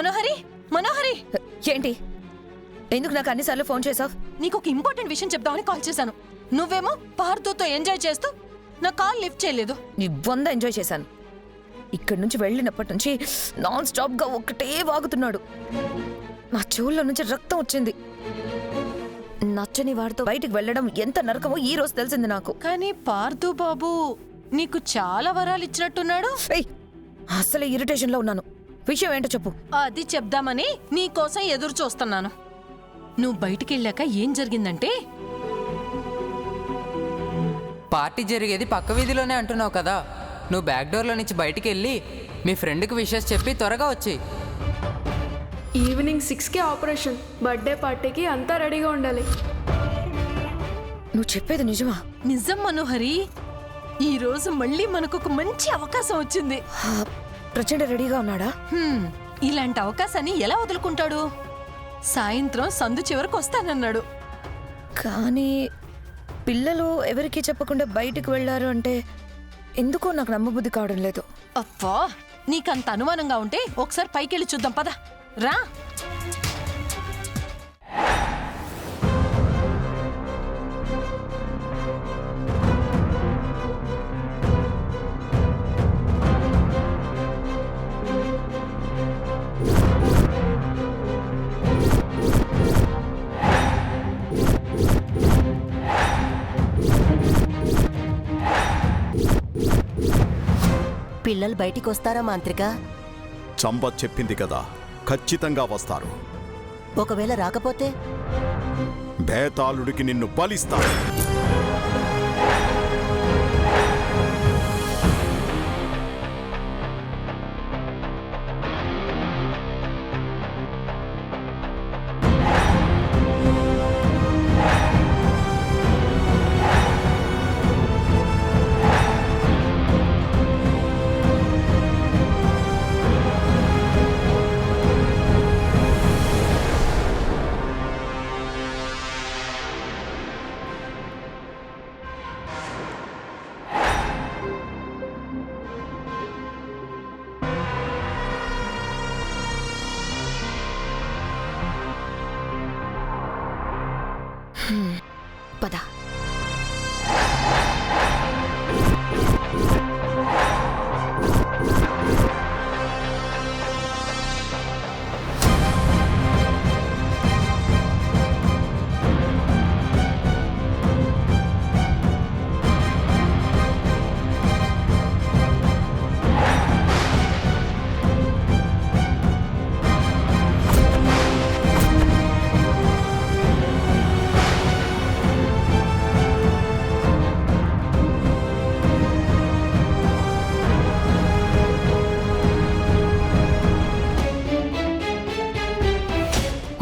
మనోహరి, మనోహరి, ఏంటి? ఎందుకు నాకు అన్నిసార్లు ఫోన్ చేసావు? నీకు ఒక ఇంపార్టెంట్ విషయం చెప్దామని కాల్ చేశాను. నువ్వేమో పార్థుతో ఎంజాయ్ చేస్తూ నా కాల్ లిఫ్ట్ చేయలేదు. నీ 100 ఎంజాయ్ చేశాను. ఇక్కడి నుంచి వెళ్ళినప్పటి నుంచి నాన్ స్టాప్ గా ఒక్కటే వాగుతున్నాడు. నా చెవుల్లో నుంచి రక్తం వచ్చింది. నచ్చని వాడితో బయటికి వెళ్ళడం ఎంత నరకమో ఈ రోజు తెలిసింది నాకు. కానీ పార్థు బాబు నీకు చాలా వరాలు ఇచ్చినట్టున్నాడు. అసలే ఇరిటేషన్ లో ఉన్నాను. విషయం ఏంటో చెప్పు. అది చెప్దామని నీకోసం ఎదురు చూస్తున్నాను. నువ్వు బయటికి వెళ్ళాక ఏం జరిగిందంటే, పార్టీ జరిగేది పక్క వీధిలోనే అంటున్నావు కదా. నువ్వు బ్యాక్ డోర్లో నుంచి బయటికి వెళ్ళి మీ ఫ్రెండ్కి విషెస్ చెప్పి త్వరగా వచ్చి. ఈవినింగ్ 6కి ఆపరేషన్. బర్త్డే పార్టీకి అంతా రెడీగా ఉండాలి. నువ్వు చెప్పేది నిజమా? నిజం మనోహరి. ఈ రోజు మళ్ళీ మనకు ఒక మంచి అవకాశం వచ్చింది. ప్రచండ రెడీగా ఉన్నాడా? ఇలాంటి అవకాశాన్ని ఎలా వదులుకుంటాడు? సాయంత్రం సందు చివరకు వస్తానన్నాడు. కానీ పిల్లలు ఎవరికీ చెప్పకుండా బయటికి వెళ్ళారు అంటే ఎందుకో నాకు నమ్మబుద్ధి కావడం లేదు. అబ్బా, నీకంత అనుమానంగా ఉంటే ఒకసారి పైకెళ్ళి చూద్దాం పద. రా. పిల్లలు బయటికి వస్తారా మాంత్రిక? చంబ చెప్పింది కదా, ఖచ్చితంగా వస్తారు. ఒకవేళ రాకపోతే బేతాళుడికి నిన్ను బలిస్తాడు. పద.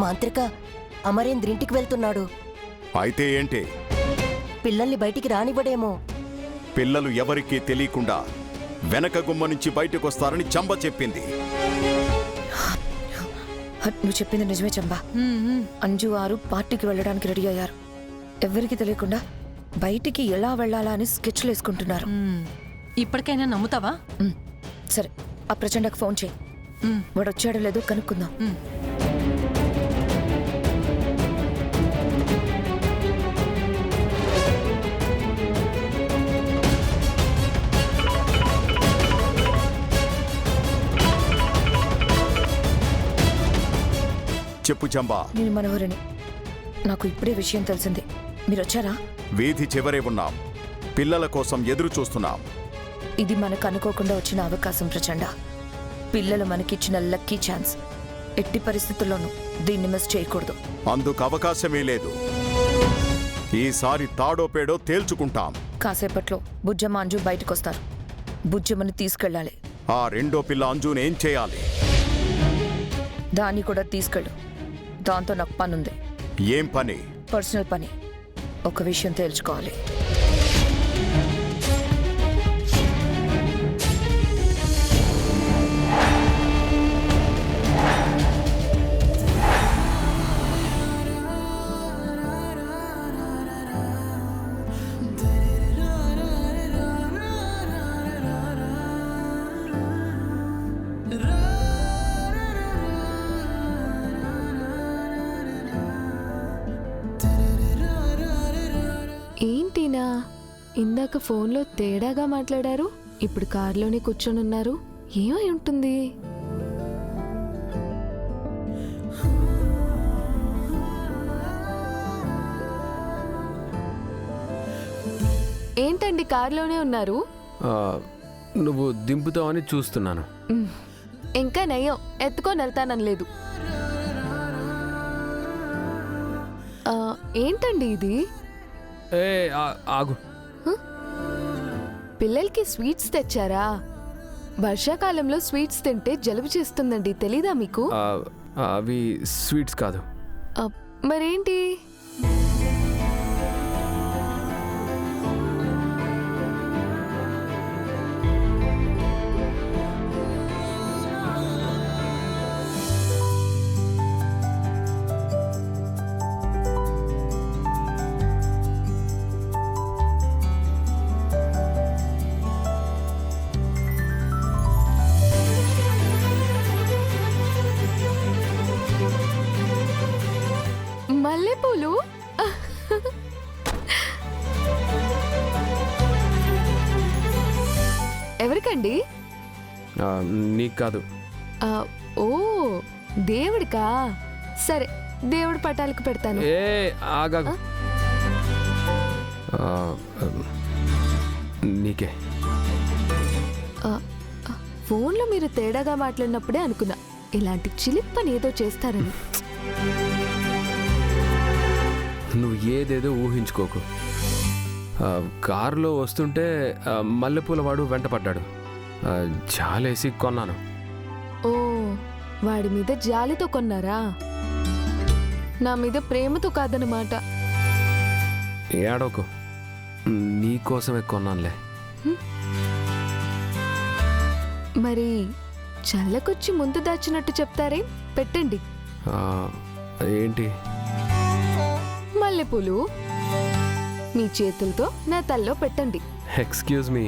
మాంత్రిక, అమరేంద్రింటికి వెళ్తున్నాడు. అయితే ఏంటి? పిల్లల్ని బయటికి రానివ్వడేమో. పిల్లలు ఎవరికీ తెలియకుండా వెనక గుమ్మ నుంచి బయటకొస్తారని చంబ చెప్పింది. నువ్వు చెప్పింది నిజమే చంబా. అంజు వారు పార్టీకి వెళ్ళడానికి రెడీ అయ్యారు. ఎవరికి తెలియకుండా బయటికి ఎలా వెళ్ళాలా అని స్కెచ్లు వేసుకుంటున్నారు. ఇప్పటికైనా నమ్ముతావా? సరే, ఆ ప్రచండకు ఫోన్ చేయి. వాడు వచ్చాడో లేదో కనుక్కుందాం. చెప్పు చంబా. నేను మనోహరిని. నాకు ఇప్పుడే విషయం తెలిసింది. మీరు వచ్చారా? వీధి చివరే ఉన్నాం. పిల్లల కోసం ఎదురు చూస్తున్నాం. ఇది మనకు అనుకోకుండా వచ్చిన అవకాశం ప్రచండ. పిల్లలు మనకిచ్చిన లక్కీ ఛాన్స్. ఎట్టి పరిస్థితుల్లోనూ దీన్ని మిస్ చేయకూడదు. అందుకు అవకాశమే లేదు. ఈసారి తాడో పేడో తేల్చుకుంటాం. కాసేపట్లో బుజ్జమ్మ అంజు బయటకొస్తారు. బుజ్జమ్మని తీసుకెళ్ళాలి. ఆ రెండో పిల్ల అంజుని ఏం చేయాలి? దాన్ని కూడా తీసుకెళ్ళు. దాంతో నాకు పనుంది. ఏం పని? పర్సనల్ పని. ఒక విషయం తేల్చుకోవాలి. ఇందాక ఫోన్లో తేడాగా మాట్లాడారు, ఇప్పుడు కారులోనే కూర్చొని ఉన్నారు. ఏమై ఉంటుంది? ఏంటండి కారులోనే ఉన్నారు? నువ్వు దింపుతావని చూస్తున్నాను. ఇంకా నయ్యం, ఎత్తుకొని వెళ్తానని లేదు. ఏంటండి ఇది? ఏ ఆగు. పిల్లలకి స్వీట్స్ తెచ్చారా? వర్షాకాలంలో స్వీట్స్ తింటే జలుబు చేస్తుందండి, తెలీదా మీకు? అవి స్వీట్స్ కాదు. మరేంటి? మల్లెపూలు? ఎవరికండి? నీకు కాదు. ఓ, దేవుడికా? సరే, దేవుడి పటాలకు పెడతాను. ఏ ఆగాగు. నీకే. ఫోన్లో మీరు తేడాగా మాట్లాడినప్పుడే అనుకున్నా ఇలాంటి చిలిప్పని ఏదో చేస్తారని. నువ్వు ఏదేదో ఊహించుకోకు. కారులో వస్తుంటే మల్లెపూల వాడు వెంటపడ్డాడు. జాలేసి కొన్నాను. ఓ, వాడి మీద జాలితో కొన్నారా? నా మీద ప్రేమతో కాదనమాట. ఏడోకు, నీకోసమే కొన్నానులే. మరి చల్లకొచ్చి ముందు దాచినట్టు చెప్తారే, పెట్టండి. ఏంటి? మల్లెపూలు మీ చేతులతో నా తల్లో పెట్టండి. ఎక్స్క్యూజ్ మీ,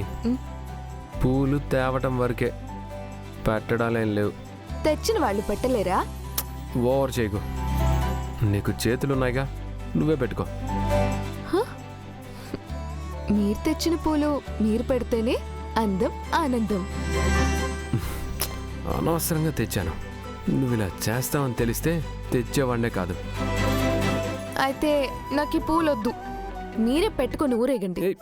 పూలు తేవటం వరకే, పెట్టడాలేం లేవు. తెచ్చిన వాళ్ళు పెట్టలేరా? ఓవర్ చేయకు. నీకు చేతులున్నాయిగా, నువ్వే పెట్టుకో. మీరు తెచ్చిన పూలు మీరు పెడితేనే అందం ఆనందం. అనవసరంగా తెచ్చాను. నువ్వు ఇలా చేస్తావని తెలిస్తే తెచ్చేవాడినే కాదు. అయితే నాకు ఈ పూలొద్దు, మీరే పెట్టుకొని ఊరేగండి. ఏయ్,